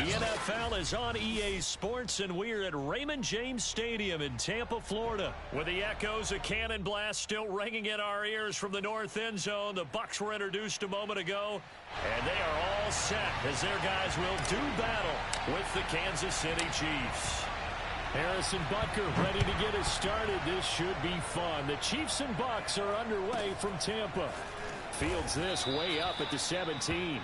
The NFL is on EA Sports, and we're at Raymond James Stadium in Tampa, Florida. With the echoes of Cannon Blast still ringing in our ears from the north end zone, the Bucs were introduced a moment ago, and they are all set as their guys will do battle with the Kansas City Chiefs. Harrison Butker ready to get us started. This should be fun. The Chiefs and Bucs are underway from Tampa. Fields this way up at the 17.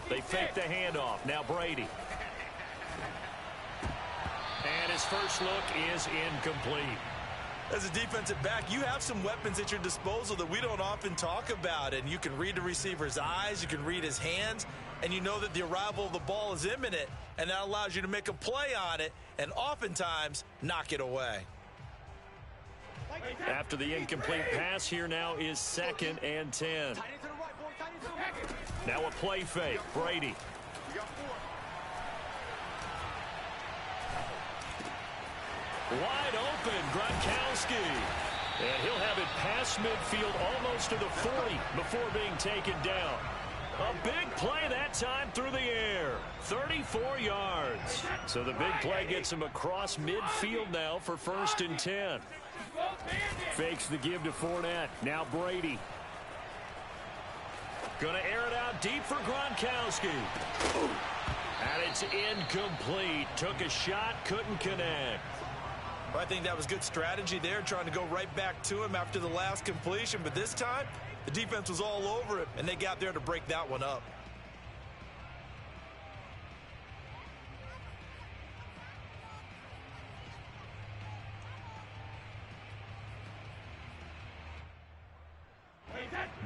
They fake the handoff. Now Brady. And his first look is incomplete. As a defensive back, you have some weapons at your disposal that we don't often talk about. And you can read the receiver's eyes, you can read his hands, and you know that the arrival of the ball is imminent. And that allows you to make a play on it and oftentimes knock it away. After the incomplete pass, here now is 2nd and 10. Now a play fake. Brady. Wide open, Gronkowski. And he'll have it past midfield almost to the 40 before being taken down. A big play that time through the air. 34 yards. So the big play gets him across midfield now for 1st and 10. Fakes the give to Fournette. Now Brady. Gonna air it out deep for Gronkowski. And it's incomplete. Took a shot, couldn't connect. Well, I think that was good strategy there, trying to go right back to him after the last completion. But this time, the defense was all over it, and they got there to break that one up.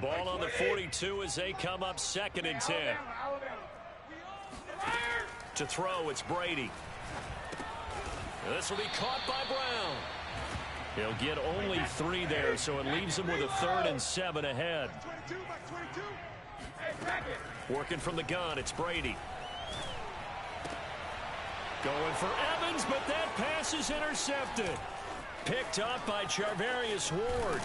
Ball on the 42 as they come up 2nd and 10. To throw, it's Brady. This will be caught by Brown. He'll get only 3 there, so it leaves him with a 3rd and 7 ahead. Working from the gun, it's Brady. Going for Evans, but that pass is intercepted. Picked up by Charvarius Ward.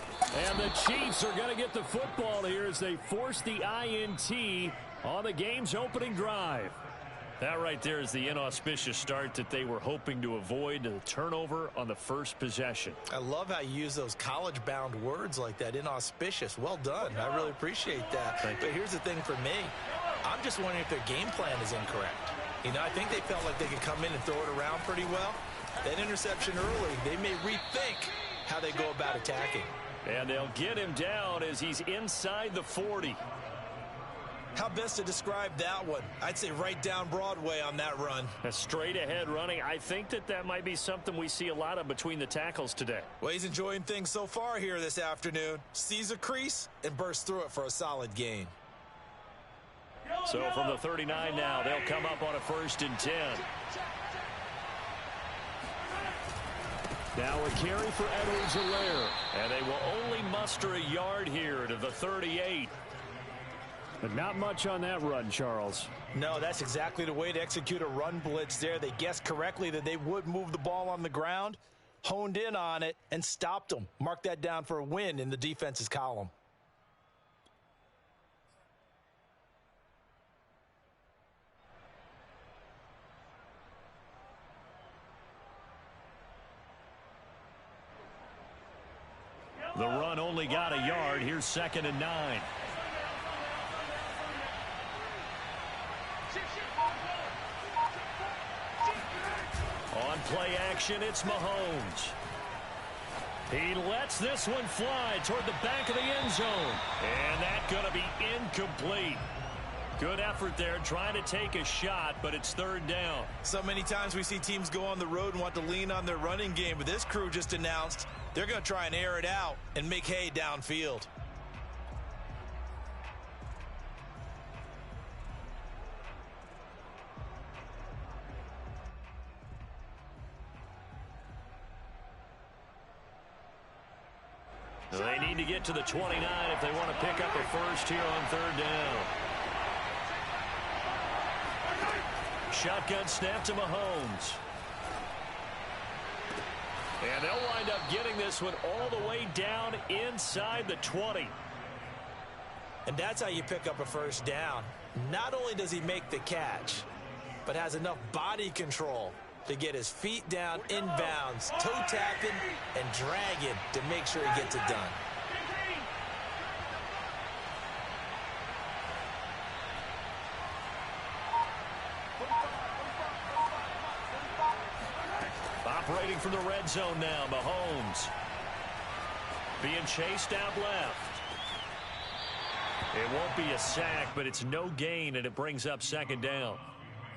And the Chiefs are going to get the football here as they force the INT on the game's opening drive. That right there is the inauspicious start that they were hoping to avoid, the turnover on the first possession. I love how you use those college-bound words like that, inauspicious. Well done. I really appreciate that. But here's the thing for me. I'm just wondering if their game plan is incorrect. You know, I think they felt like they could come in and throw it around pretty well. That interception early, they may rethink how they go about attacking. And they'll get him down as he's inside the 40. How best to describe that one? I'd say right down Broadway on that run. A straight ahead running. I think that might be something we see a lot of between the tackles today. Well, he's enjoying things so far here this afternoon. Sees a crease and bursts through it for a solid gain. So from the 39 now, they'll come up on a 1st and 10. Now a carry for Edwards-Helaire. And they will only muster a yard here to the 38. But not much on that run, Charles. No, that's exactly the way to execute a run blitz there. They guessed correctly that they would move the ball on the ground, honed in on it, and stopped them. Mark that down for a win in the defense's column. The run only got a yard. Here's 2nd and 9. On play action, it's Mahomes. He lets this one fly toward the back of the end zone. And that's going to be incomplete. Good effort there, trying to take a shot, but it's 3rd down. So many times we see teams go on the road and want to lean on their running game, but this crew just announced they're going to try and air it out and make hay downfield. They need to get to the 29 if they want to pick up a first here on third down. Shotgun snap to Mahomes. And they'll wind up getting this one all the way down inside the 20. And that's how you pick up a first down. Not only does he make the catch, but has enough body control to get his feet down inbounds, toe tapping and dragging to make sure he gets it done. Operating from the red zone now, Mahomes. Being chased out left. It won't be a sack, but it's no gain, and it brings up second down.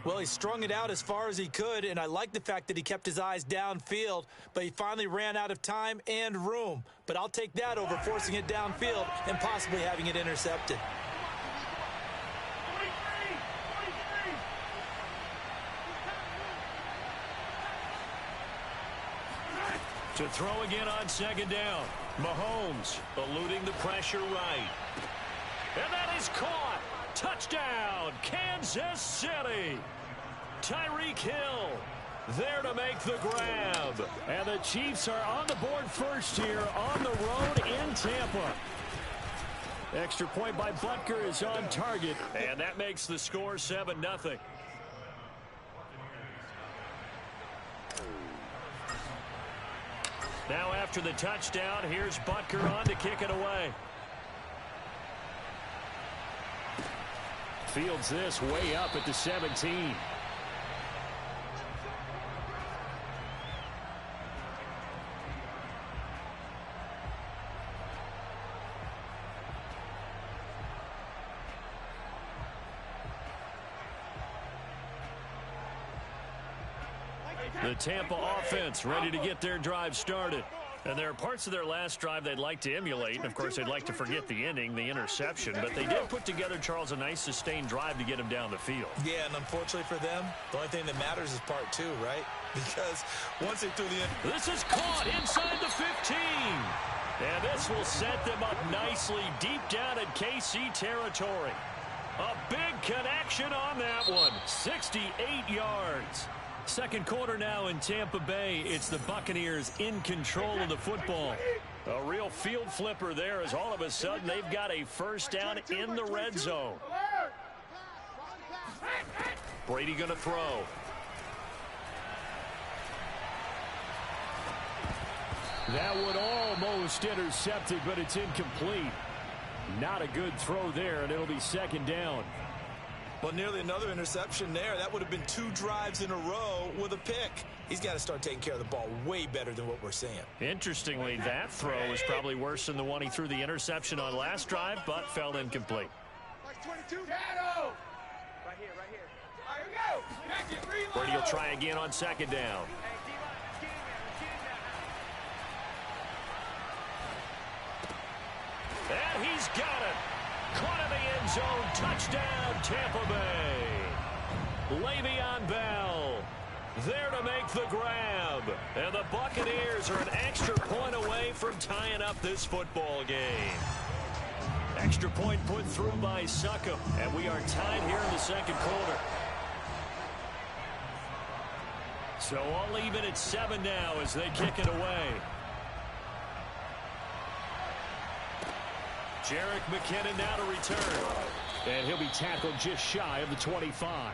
Well, he strung it out as far as he could, and I like the fact that he kept his eyes downfield, but he finally ran out of time and room. But I'll take that over forcing it downfield and possibly having it intercepted. To throw again on second down. Mahomes eluding the pressure right. And that is caught. Touchdown, Kansas City. Tyreek Hill there to make the grab. And the Chiefs are on the board first here on the road in Tampa. Extra point by Butker is on target. And that makes the score 7-0. Now after the touchdown, here's Butker on to kick it away. Fields this way up at the 17. The Tampa offense ready to get their drive started. And there are parts of their last drive they'd like to emulate. And, of course, they'd like to forget the ending, the interception. But they did put together, Charles, a nice sustained drive to get them down the field. Yeah, and unfortunately for them, the only thing that matters is part two, right? Because once they threw the end. This is caught inside the 15. And this will set them up nicely deep down in KC territory. A big connection on that one. 68 yards. Second quarter now in Tampa Bay. It's the Buccaneers in control of the football. A real field flipper there as all of a sudden they've got a first down in the red zone. Brady going to throw. That would almost intercepted, but it's incomplete. Not a good throw there, and it'll be second down. Well, nearly another interception there. That would have been 2 drives in a row with a pick. He's got to start taking care of the ball way better than what we're seeing. Interestingly, that throw is probably worse than the one he threw the interception on last drive, but fell incomplete. Brady will try again on second down. And he's got it. Caught in the end zone. Touchdown, Tampa Bay. Le'Veon Bell there to make the grab. And the Buccaneers are an extra point away from tying up this football game. Extra point put through by Succop. And we are tied here in the second quarter. So all even at 7 now as they kick it away. Jerick McKinnon now to return. And he'll be tackled just shy of the 25.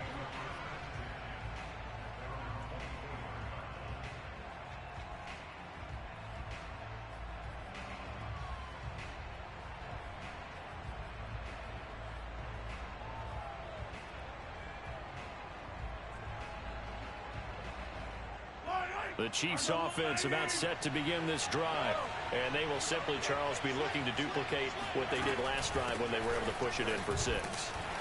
The Chiefs offense about set to begin this drive. And they will simply, Charles, be looking to duplicate what they did last drive when they were able to push it in for 6.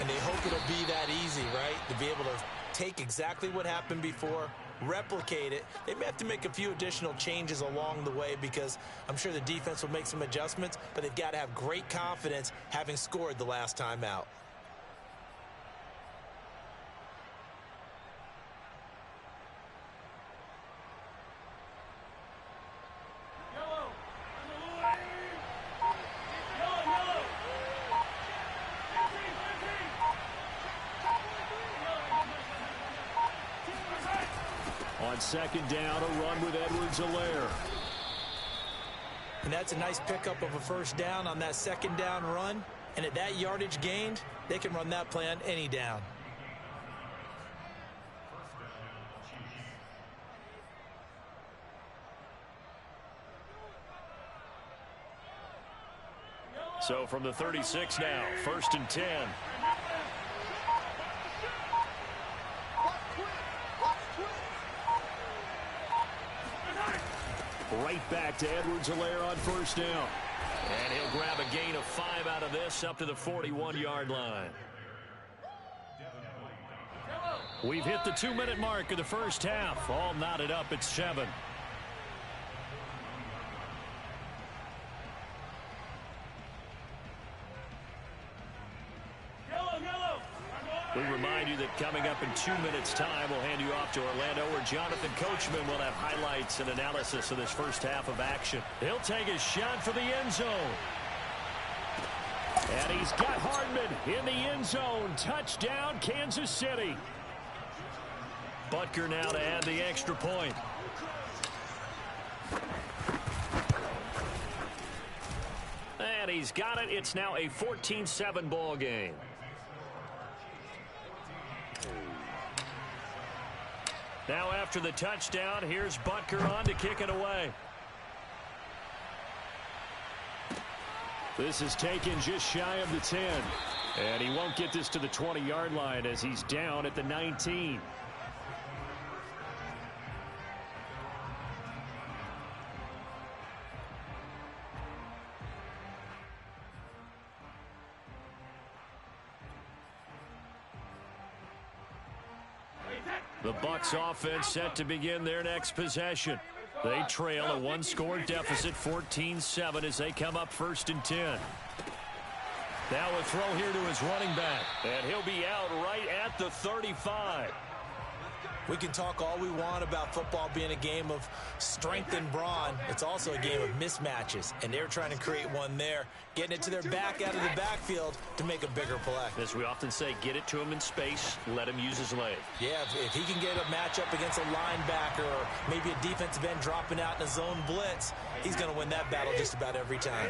And they hope it'll be that easy, right? To be able to take exactly what happened before, replicate it. They may have to make a few additional changes along the way because I'm sure the defense will make some adjustments, but they've got to have great confidence having scored the last time out. On second down, a run with Edwards-Helaire. And that's a nice pickup of a first down on that second down run. And at that yardage gained, they can run that play on any down. So from the 36 now, 1st and 10. Right back to Edwards-Helaire on first down. And he'll grab a gain of 5 out of this up to the 41-yard line. We've hit the 2-minute mark of the first half. All knotted up at 7. We remind you that coming up in 2 minutes' time, we'll hand you off to Orlando, where Jonathan Coachman will have highlights and analysis of this first half of action. He'll take his shot for the end zone. And he's got Hardman in the end zone. Touchdown, Kansas City. Butker now to add the extra point. And he's got it. It's now a 14-7 ball game. Now after the touchdown, here's Butker on to kick it away. This is taken just shy of the 10. And he won't get this to the 20-yard line as he's down at the 19. The Bucs offense set to begin their next possession. They trail a one-score deficit, 14-7, as they come up 1st and 10. Now a throw here to his running back, and he'll be out right at the 35. We can talk all we want about football being a game of strength and brawn. It's also a game of mismatches, and they're trying to create one there, getting it to their back out of the backfield to make a bigger play. As we often say, get it to him in space, let him use his leg. Yeah, if he can get a matchup against a linebacker or maybe a defensive end dropping out in a zone blitz, he's going to win that battle just about every time.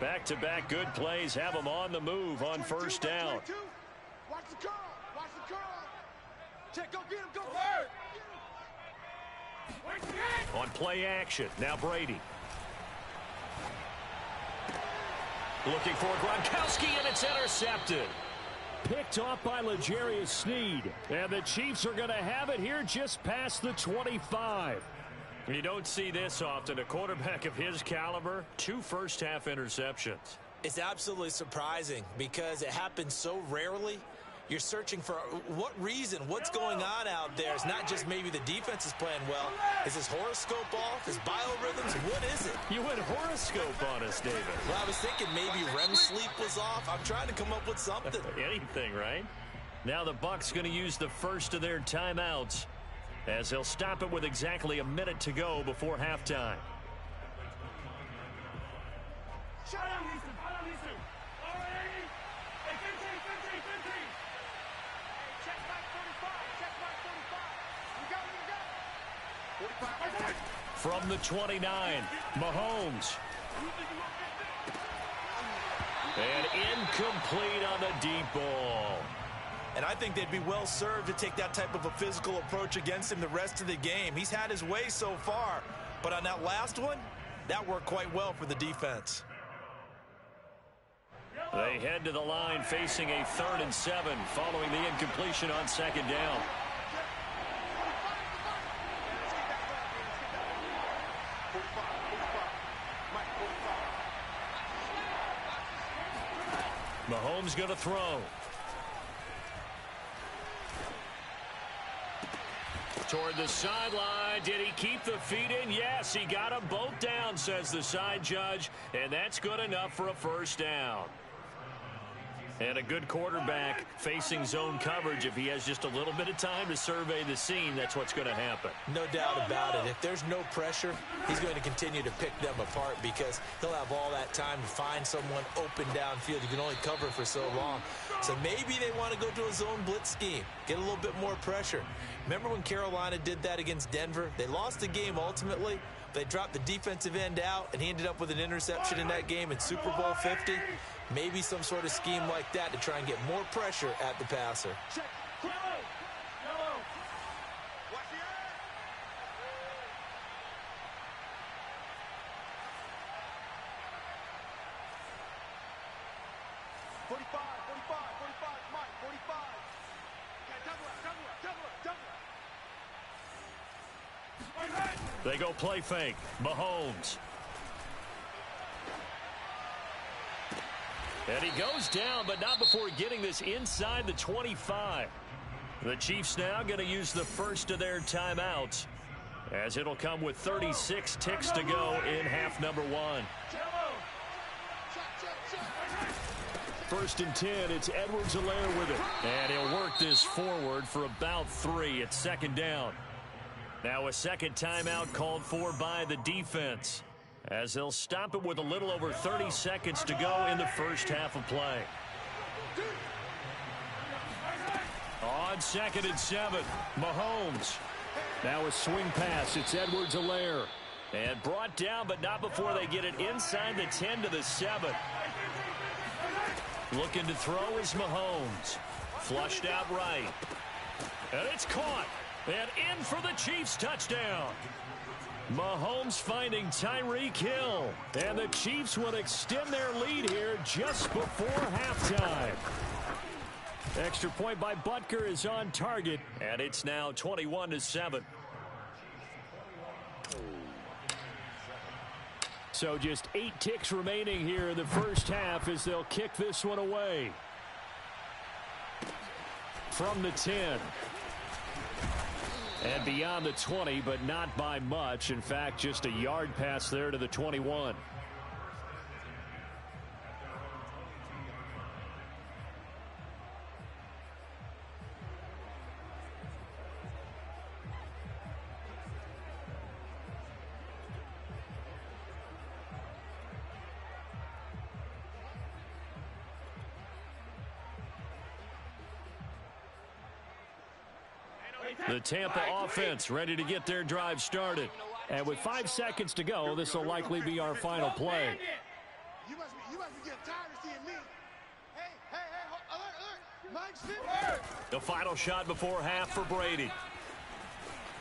Back-to-back good plays have him on the move on first down. Watch the curl. Watch the curl. Check, go get him, go. On play action, now Brady. Looking for Gronkowski, and it's intercepted. Picked off by L'Jarius Sneed. And the Chiefs are going to have it here just past the 25. You don't see this often. A quarterback of his caliber, 2 first-half interceptions. It's absolutely surprising because it happens so rarely. You're searching for what reason, what's going on out there. It's not just maybe the defense is playing well. Is his horoscope off? His biorhythms? What is it? You went horoscope on us, David. Well, I was thinking maybe REM sleep was off. I'm trying to come up with something. Anything, right? Now the Bucs going to use the first of their timeouts as they'll stop it with exactly a minute to go before halftime. Shut up, Houston. Shut up, Houston. All right. Hey, 15. Check back 35. Check back 35. You got it. 45. From the 29, Mahomes. And incomplete on the deep ball. And I think they'd be well served to take that type of a physical approach against him the rest of the game. He's had his way so far. But on that last one, that worked quite well for the defense. They head to the line facing a 3rd and 7 following the incompletion on second down. Mahomes going to throw. Toward the sideline. Did he keep the feet in? Yes, he got them both down, says the side judge. And that's good enough for a first down. And a good quarterback facing zone coverage, if he has just a little bit of time to survey the scene, that's what's going to happen. No doubt about it. If there's no pressure, he's going to continue to pick them apart because he'll have all that time to find someone open downfield. You can only cover for so long. So maybe they want to go to a zone blitz scheme, get a little bit more pressure. Remember when Carolina did that against Denver? They lost the game ultimately. They dropped the defensive end out, and he ended up with an interception in that game in Super Bowl 50. Maybe some sort of scheme like that to try and get more pressure at the passer. Check. Yellow. Yellow. Watch the air. 45, 45, Mike, 45. Okay, double up. They go play fake. Mahomes. And he goes down, but not before getting this inside the 25. The Chiefs now going to use the first of their timeouts, as it'll come with 36 ticks to go in half number 1. First and 10, it's Edwards-Helaire with it. And he'll work this forward for about 3. It's second down. Now a second timeout called for by the defense, as they'll stop it with a little over 30 seconds to go in the first half of play. On second and 7, Mahomes. Now a swing pass. It's Edwards-Helaire. And brought down, but not before they get it inside the 10 to the 7. Looking to throw is Mahomes. Flushed out right. And it's caught. And in for the Chiefs touchdown. Mahomes finding Tyreek Hill. And the Chiefs will extend their lead here just before halftime. Extra point by Butker is on target. And it's now 21-7. So just 8 ticks remaining here in the first half as they'll kick this one away. From the 10. And beyond the 20, but not by much. In fact, just a yard pass there to the 21. The Tampa offense ready to get their drive started. And with 5 seconds to go, this will likely be our final play. You must be getting tired of seeing me. Hey, alert. Mike's The final shot before half for Brady.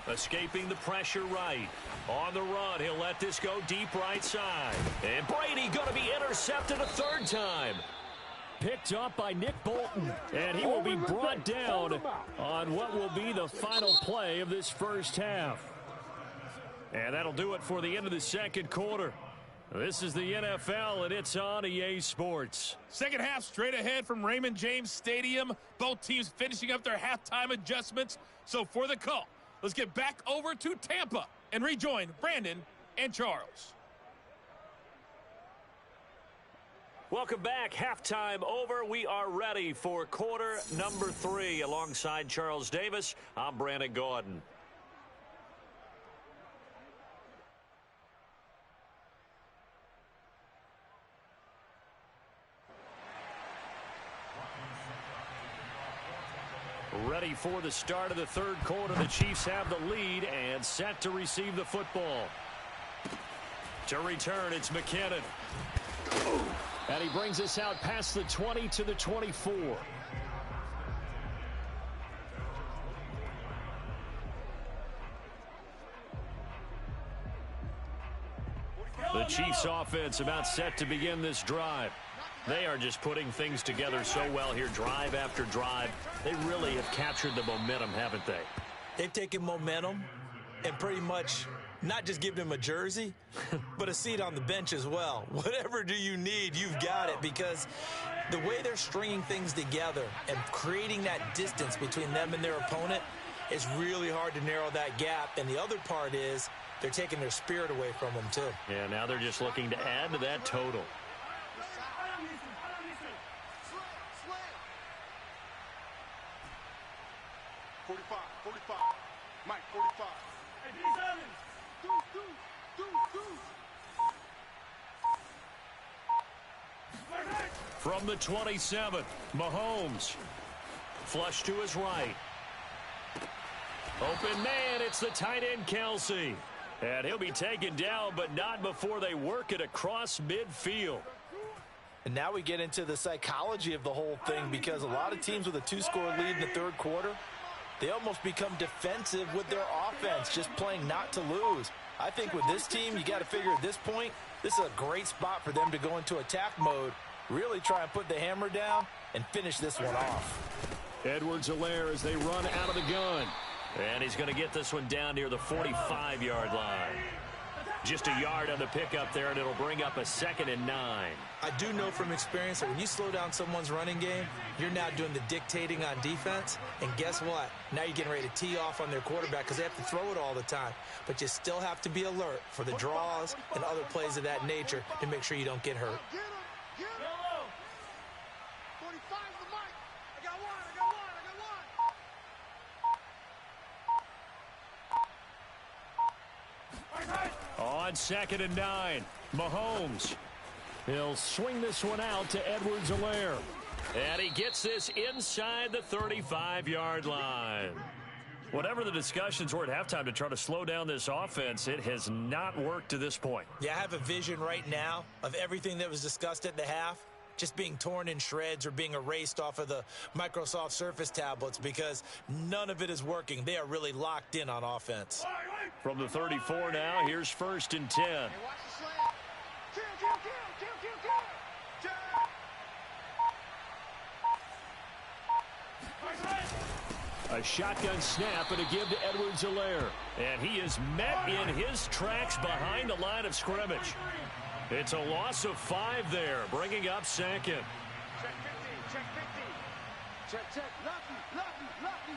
Escaping the pressure right. On the run, he'll let this go deep right side. And Brady going to be intercepted a third time. Picked up by Nick Bolton, and he will be brought down on what will be the final play of this first half. And that'll do it for the end of the second quarter. This is the NFL, and it's on EA Sports. Second half straight ahead from Raymond James Stadium. Both teams finishing up their halftime adjustments. So for the call, let's get back over to Tampa and rejoin Brandon and Charles. Welcome back. Halftime over. We are ready for quarter number 3. Alongside Charles Davis, I'm Brandon Gaudin. Ready for the start of the third quarter. The Chiefs have the lead and set to receive the football. To return, it's McKinnon. And he brings us out past the 20 to the 24. The Chiefs offense about set to begin this drive. They are just putting things together so well here, drive after drive. They really have captured the momentum, haven't they? They've taken momentum and pretty much not just given him a jersey, but a seat on the bench as well. Whatever do you need, you've got it, because the way they're stringing things together and creating that distance between them and their opponent is really hard to narrow that gap. And the other part is they're taking their spirit away from them, too. Yeah, now they're just looking to add to that total. 45, 45. Mike, 45. Hey, D7. Deuce. From the 27, Mahomes. Flush to his right. Open man, it's the tight end, Kelsey. And he'll be taken down, but not before they work it across midfield. And now we get into the psychology of the whole thing, because a lot of teams with a 2-score lead in the third quarter, they almost become defensive with their offense, just playing not to lose. I think with this team, you got to figure at this point, this is a great spot for them to go into attack mode, really try and put the hammer down and finish this one off. Edwards-Helaire as they run out of the gun. And he's going to get this one down near the 45-yard line. Just a yard on the pickup there, and it'll bring up a 2nd and 9. I do know from experience that when you slow down someone's running game, you're now doing the dictating on defense. And guess what? Now you're getting ready to tee off on their quarterback because they have to throw it all the time. But you still have to be alert for the draws and other plays of that nature to make sure you don't get hurt. Get him. 45 for Mike. I got one. On 2nd and 9, Mahomes. He'll swing this one out to Edwards-Helaire. And he gets this inside the 35-yard line. Whatever the discussions were at halftime to try to slow down this offense, it has not worked to this point. Yeah, I have a vision right now of everything that was discussed at the half just being torn in shreds or being erased off of the Microsoft Surface tablets, because none of it is working. They are really locked in on offense. From the 34 now, here's 1st and 10. Hey, watch the slant. Kill. A shotgun snap and a give to Edwards-Helaire. And he is met in his tracks behind the line of scrimmage. It's a loss of 5 there, bringing up 2nd. Check 15. Check. Lucky.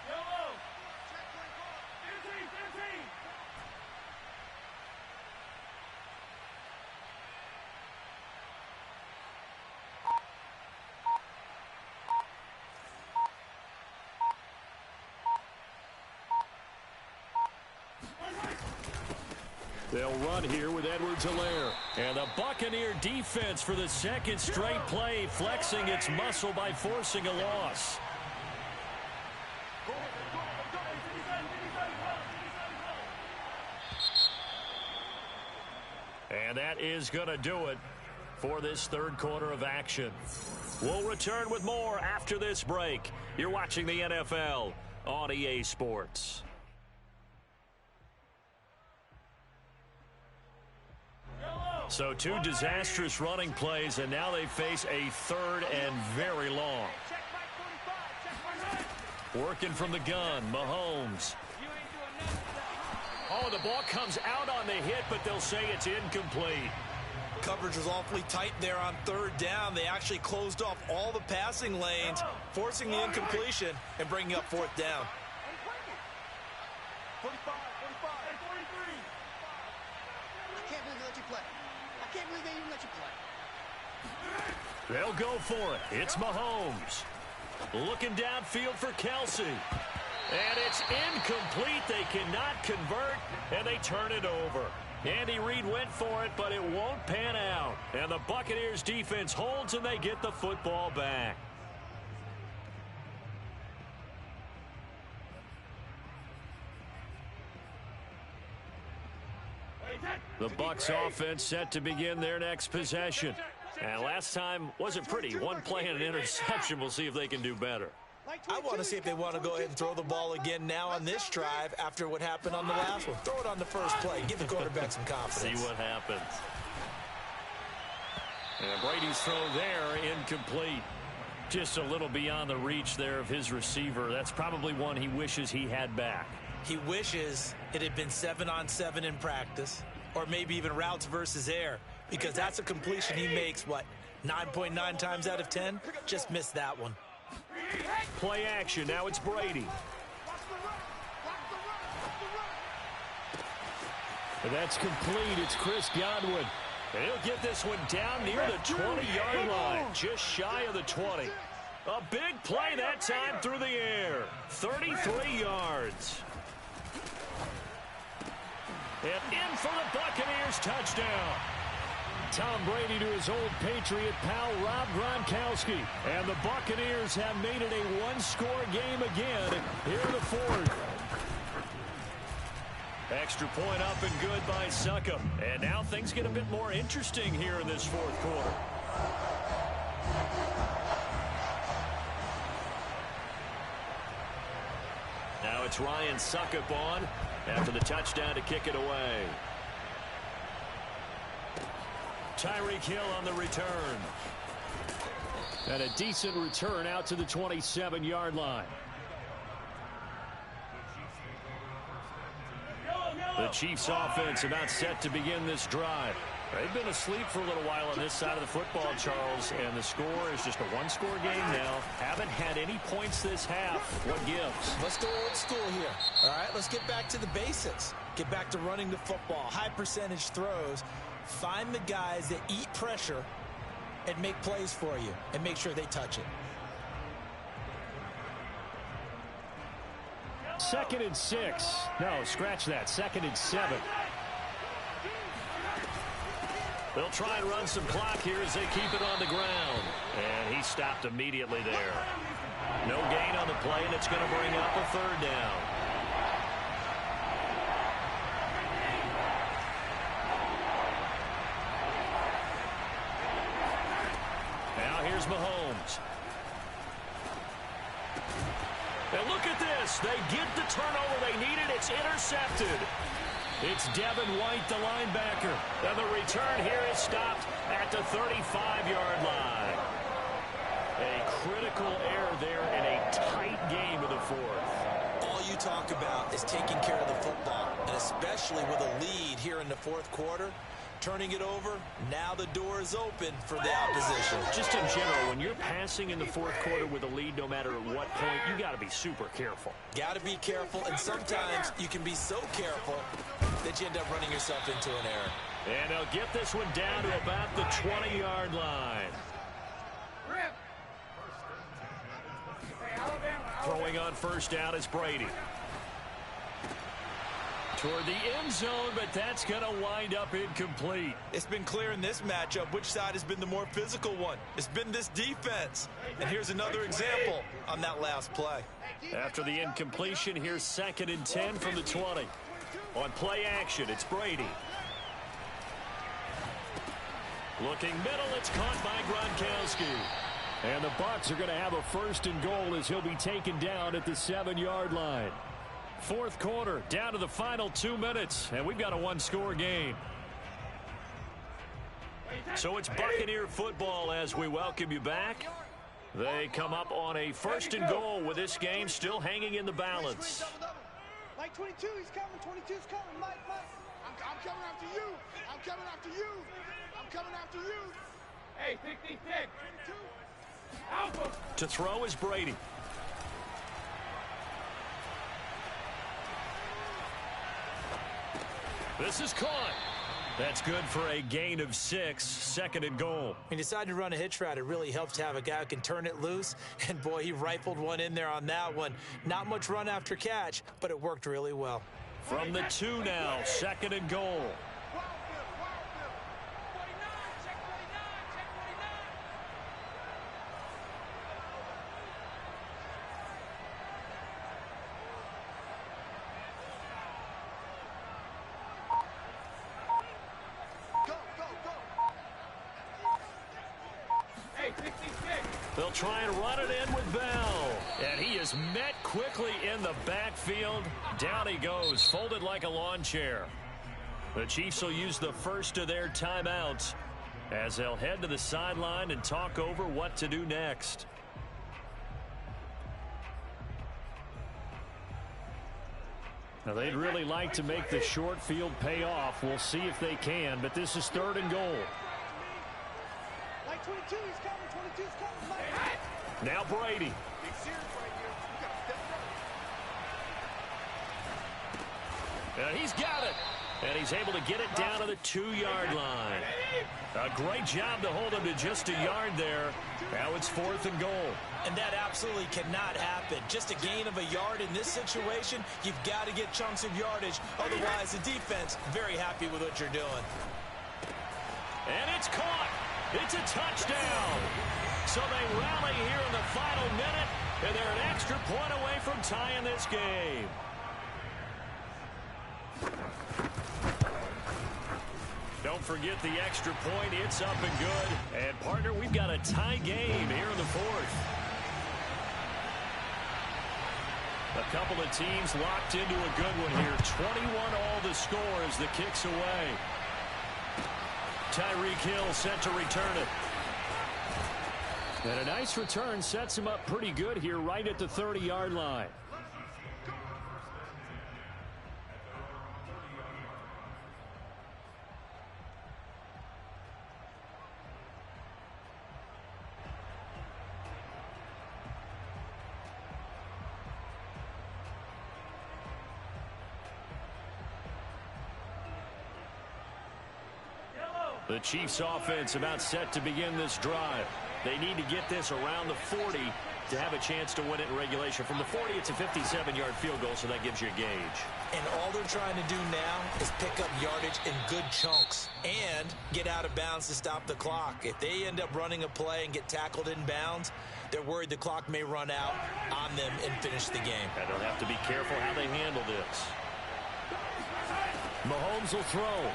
Yellow. Check 24. 15. They'll run here with Edwards-Helaire. And the Buccaneer defense for the 2nd straight play, flexing its muscle by forcing a loss. And that is going to do it for this third quarter of action. We'll return with more after this break. You're watching the NFL on EA Sports. So 2 disastrous running plays, and now they face a 3rd and very long. Working from the gun, Mahomes. Oh, the ball comes out on the hit, but they'll say it's incomplete. Coverage was awfully tight there on 3rd down. They actually closed off all the passing lanes, forcing the incompletion and bringing up 4th down. 45, 43. I can't believe they let you play. I can't believe they even let you play. They'll go for it. It's Mahomes. Looking downfield for Kelsey. And it's incomplete. They cannot convert, and they turn it over. Andy Reid went for it, but it won't pan out. And the Buccaneers defense holds, and they get the football back. The Bucs offense set to begin their next possession. And last time wasn't pretty. 1 play and an interception. We'll see if they can do better. I want to see if they want to go ahead and throw the ball again now on this drive after what happened on the last one. Throw it on the first play. Give the quarterback some confidence. See what happens. And Brady's throw there, incomplete. Just a little beyond the reach there of his receiver. That's probably one he wishes he had back. He wishes it had been 7-on-7 in practice, or maybe even routes versus air, because that's a completion he makes, 9.9 times out of 10? Just missed that one. Play action. Now it's Brady. And that's complete. It's Chris Godwin. And he'll get this one down near the 20-yard line, just shy of the 20. A big play that time through the air. 33 yards. And in for the Buccaneers touchdown. Tom Brady to his old Patriot pal Rob Gronkowski. And the Buccaneers have made it a one-score game again here in the fourth. Extra point up and good by Succop. And now things get a bit more interesting here in this fourth quarter. Now it's Ryan Succop on after the touchdown to kick it away. Tyreek Hill on the return. And a decent return out to the 27-yard line. The Chiefs offense about set to begin this drive. They've been asleep for a little while on this side of the football, Charles, and the score is just a one-score game now. Haven't had any points this half. What gives? Let's go old school here. All right, let's get back to the basics. Get back to running the football, high percentage throws. Find the guys that eat pressure and make plays for you and make sure they touch it. 2nd and 6. No, scratch that. 2nd and 7. They'll try and run some clock here as they keep it on the ground. And he stopped immediately there. No gain on the play, and it's going to bring up a third down. Now here's Mahomes. And look at this. They get the turnover they needed. It's intercepted. It's Devin White, the linebacker. And the return here is stopped at the 35-yard line. A critical error there in a tight game of the fourth. All you talk about is taking care of the football, and especially with a lead here in the fourth quarter. Turning it over, now the door is open for the opposition. Just in general, when you're passing in the fourth quarter with a lead, no matter at what point, you got to be super careful. Got to be careful, and sometimes you can be so careful that you end up running yourself into an error. And they'll get this one down to about the 20-yard line. Throwing on first down is Brady. Toward the end zone, but that's going to wind up incomplete. It's been clear in this matchup which side has been the more physical one. It's been this defense. And here's another example on that last play. After the incompletion, here's 2nd and 10 from the 20. On play action, it's Brady. Looking middle, it's caught by Gronkowski. And the Bucs are going to have a 1st and goal as he'll be taken down at the 7-yard line. Fourth quarter, down to the final 2 minutes, and we've got a one-score game. So it's Buccaneer football as we welcome you back. They come up on a 1st and goal with this game still hanging in the balance. Mike 22, he's coming. 22's coming. Mike. I'm coming after you. I'm coming after you. I'm coming after you. Hey, pick. Alpha. To throw is Brady. This is caught. That's good for a gain of 6. 2nd and goal. He decided to run a hitch route. It really helps to have a guy who can turn it loose. And, boy, he rifled one in there on that one. Not much run after catch, but it worked really well. From the 2 now, 2nd and goal. They'll try and run it in with Bell. And he is met quickly in the backfield. Down he goes, folded like a lawn chair. The Chiefs will use the first of their timeouts as they'll head to the sideline and talk over what to do next. Now, they'd really like to make the short field pay off. We'll see if they can, but this is 3rd and goal. Mike 22, he's coming. 22's coming. Mike. Now Brady. And he's got it. And he's able to get it down to the 2-yard line. A great job to hold him to just a yard there. Now it's 4th and goal. And that absolutely cannot happen. Just a gain of a yard in this situation, you've got to get chunks of yardage. Otherwise, the defense, very happy with what you're doing. And it's caught. It's a touchdown. So they rally here in the final minute, and they're an extra point away from tying this game. Don't forget the extra point. It's up and good. And, partner, we've got a tie game here in the 4th. A couple of teams locked into a good one here. 21 all the score as the kick's away. Tyreek Hill set to return it. And a nice return sets him up pretty good here right at the 30-yard line. The Chiefs offense about set to begin this drive. They need to get this around the 40 to have a chance to win it in regulation. From the 40, it's a 57-yard field goal, so that gives you a gauge. And all they're trying to do now is pick up yardage in good chunks and get out of bounds to stop the clock. If they end up running a play and get tackled in bounds, they're worried the clock may run out on them and finish the game. And they'll have to be careful how they handle this. Mahomes will throw.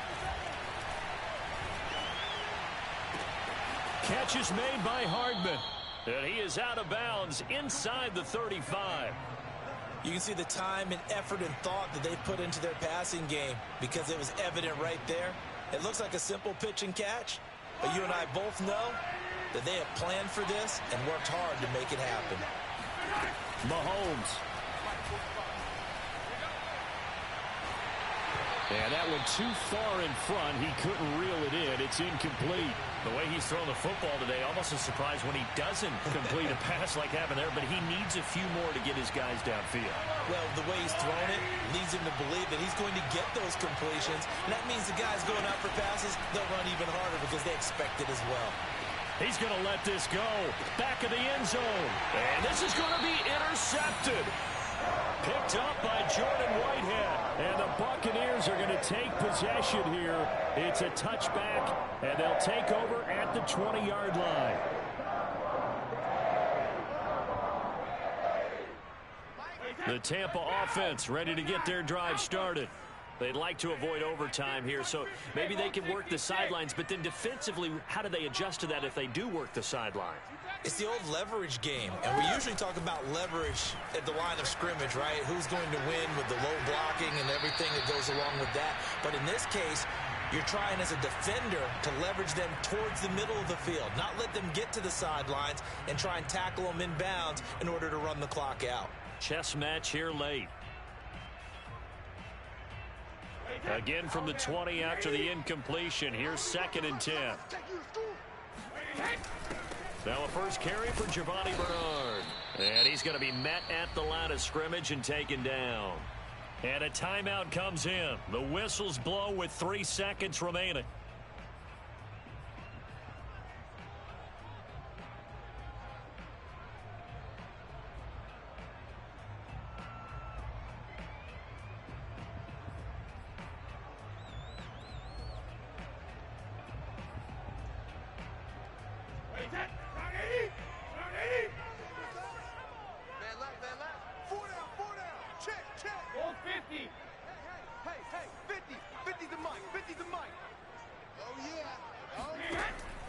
Catch is made by Hardman. And he is out of bounds inside the 35. You can see the time and effort and thought that they put into their passing game because it was evident right there. It looks like a simple pitch and catch, but you and I both know that they have planned for this and worked hard to make it happen. Mahomes. And that one too far in front. He couldn't reel it in. It's incomplete. The way he's thrown the football today, almost a surprise when he doesn't complete a pass like happened there, but he needs a few more to get his guys downfield. Well, the way he's thrown it leads him to believe that he's going to get those completions, and that means the guys going out for passes, they'll run even harder because they expect it as well. He's going to let this go. Back of the end zone. And this is going to be intercepted. Picked up by Jordan Whitehead. And the Buccaneers are going to take possession here. It's a touchback, and they'll take over at the 20-yard line. The Tampa offense ready to get their drive started. They'd like to avoid overtime here, so maybe they can work the sidelines, but then defensively, how do they adjust to that if they do work the sideline? It's the old leverage game, and we usually talk about leverage at the line of scrimmage, right? Who's going to win with the low blocking and everything that goes along with that. But in this case, you're trying as a defender to leverage them towards the middle of the field, not let them get to the sidelines and try and tackle them in bounds in order to run the clock out. Chess match here late. Again from the 20 after the incompletion. Here's 2nd and 10. Now a first carry for Giovanni Bernard. And he's going to be met at the line of scrimmage and taken down. And a timeout comes in. The whistles blow with 3 seconds remaining.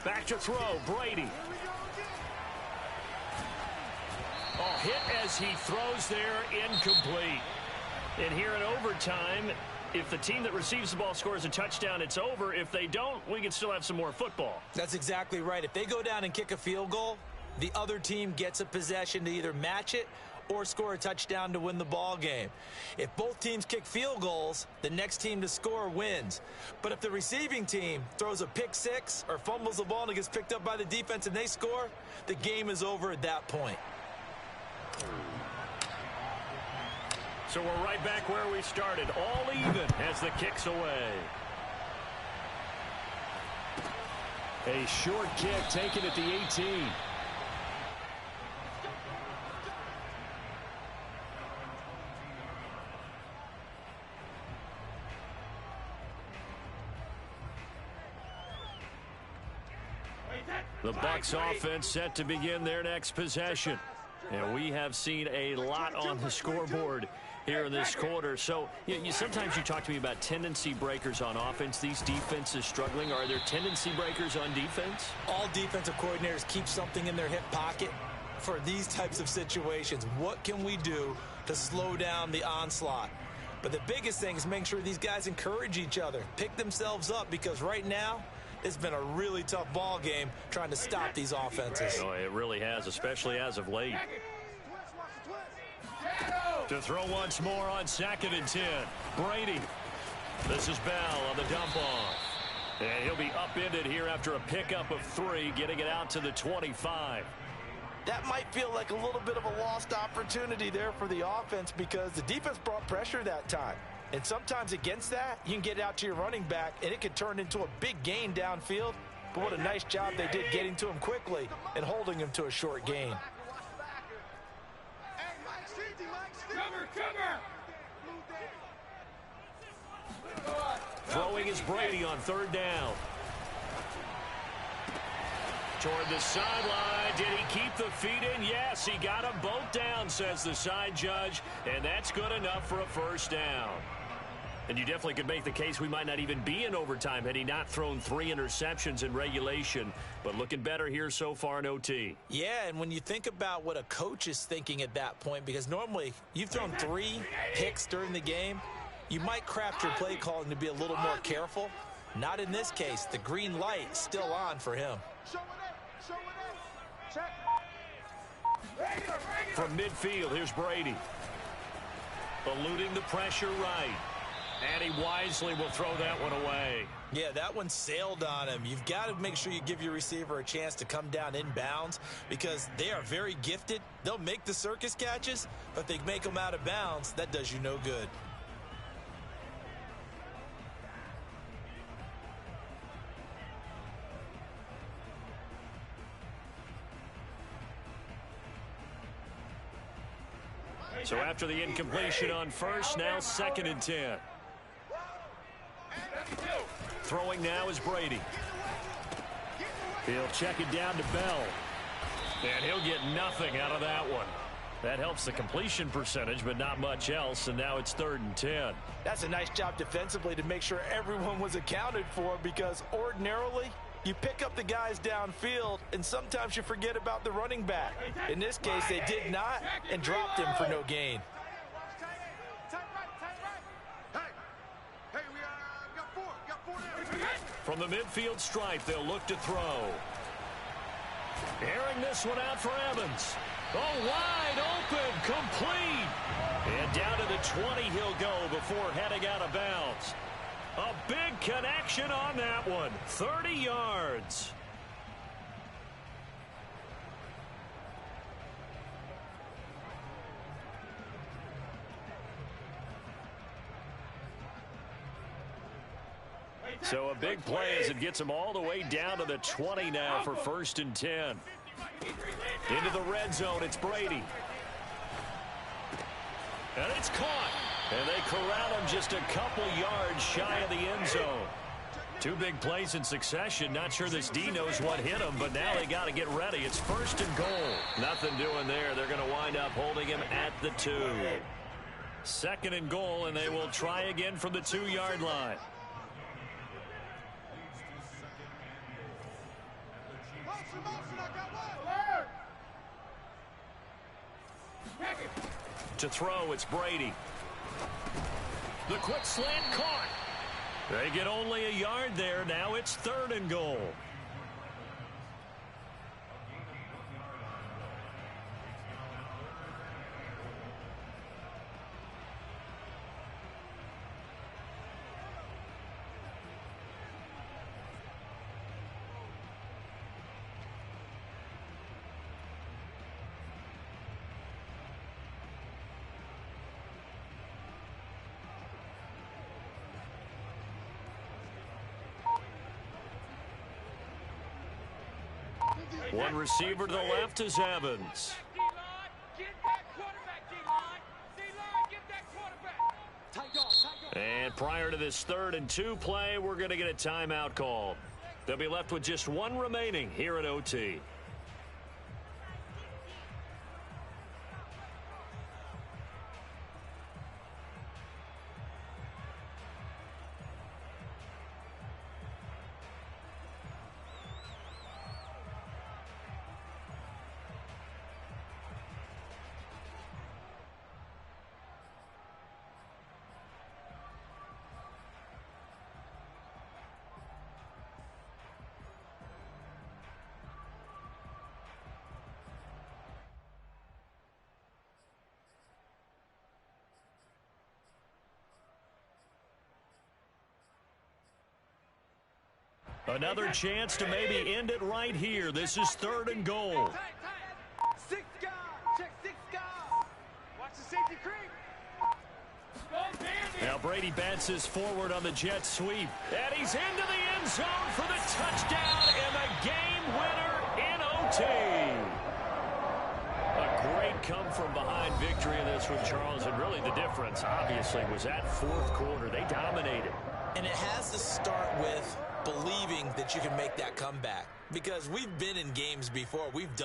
Back to throw, Brady. Oh, hit as he throws there, incomplete. And here in overtime, if the team that receives the ball scores a touchdown, it's over. If they don't, we can still have some more football. That's exactly right. If they go down and kick a field goal, the other team gets a possession to either match it or score a touchdown to win the ball game. If both teams kick field goals, the next team to score wins. But if the receiving team throws a pick six or fumbles the ball and it gets picked up by the defense and they score, the game is over at that point. So we're right back where we started, all even as the kick's away. A short kick taken at the 18. The Bucs offense set to begin their next possession. And we have seen a lot on the scoreboard here in this quarter. So sometimes you talk to me about tendency breakers on offense. These defenses struggling. Are there tendency breakers on defense? All defensive coordinators keep something in their hip pocket for these types of situations. What can we do to slow down the onslaught? But the biggest thing is making sure these guys encourage each other, pick themselves up, because right now it's been a really tough ball game trying to stop these offenses. Oh, it really has, especially as of late. To throw once more on 2nd and 10. Brady. This is Bell on the dump off. And he'll be upended here after a pickup of 3, getting it out to the 25. That might feel like a little bit of a lost opportunity there for the offense because the defense brought pressure that time. And sometimes against that, you can get it out to your running back, and it can turn into a big gain downfield. But what a nice job they did getting to him quickly and holding him to a short gain. Throwing is Brady on 3rd down. Toward the sideline. Did he keep the feet in? Yes, he got them both down, says the side judge. And that's good enough for a 1st down. And you definitely could make the case we might not even be in overtime had he not thrown 3 interceptions in regulation. But looking better here so far in OT. Yeah, and when you think about what a coach is thinking at that point, because normally you've thrown 3 picks during the game, you might craft your play calling to be a little more careful. Not in this case. The green light still on for him. From midfield, here's Brady. Eluding the pressure right. And he wisely will throw that one away. Yeah, that one sailed on him. You've got to make sure you give your receiver a chance to come down inbounds because they are very gifted. They'll make the circus catches, but they make them out of bounds. That does you no good. So after the incompletion on 1st, now 2nd and 10. Throwing now is Brady. He'll check it down to Bell. And he'll get nothing out of that one. That helps the completion percentage, but not much else, and now it's 3rd and 10. That's a nice job defensively to make sure everyone was accounted for because ordinarily you pick up the guys downfield, and sometimes you forget about the running back. In this case, they did not and dropped him for no gain. From the midfield stripe, they'll look to throw. Airing this one out for Evans. Oh, wide open, complete. And down to the 20 he'll go before heading out of bounds. A big connection on that one. 30 yards. So a big play as it gets him all the way down to the 20 now for 1st and 10. Into the red zone, it's Brady. And it's caught. And they corral him just a couple yards shy of the end zone. 2 big plays in succession. Not sure this D knows what hit him, but now they got to get ready. It's 1st and goal. Nothing doing there. They're going to wind up holding him at the 2. 2nd and goal, and they will try again from the 2-yard line. To throw, it's Brady. The quick slant caught. They get only a yard there. Now it's 3rd and goal. One receiver to the left is Evans. And prior to this 3rd and 2 play, we're going to get a timeout call. They'll be left with just one remaining here at OT. Another chance to maybe end it right here. This is 3rd and goal. Six guard. Check 6 guard. Watch the safety creep. Now Brady Betts is forward on the jet sweep. And he's into the end zone for the touchdown and the game winner in OT. A great come-from-behind victory in this one, Charles. And really the difference, obviously, was that 4th quarter. They dominated. And it has to start with believing that you can make that comeback. Because we've been in games before. We've done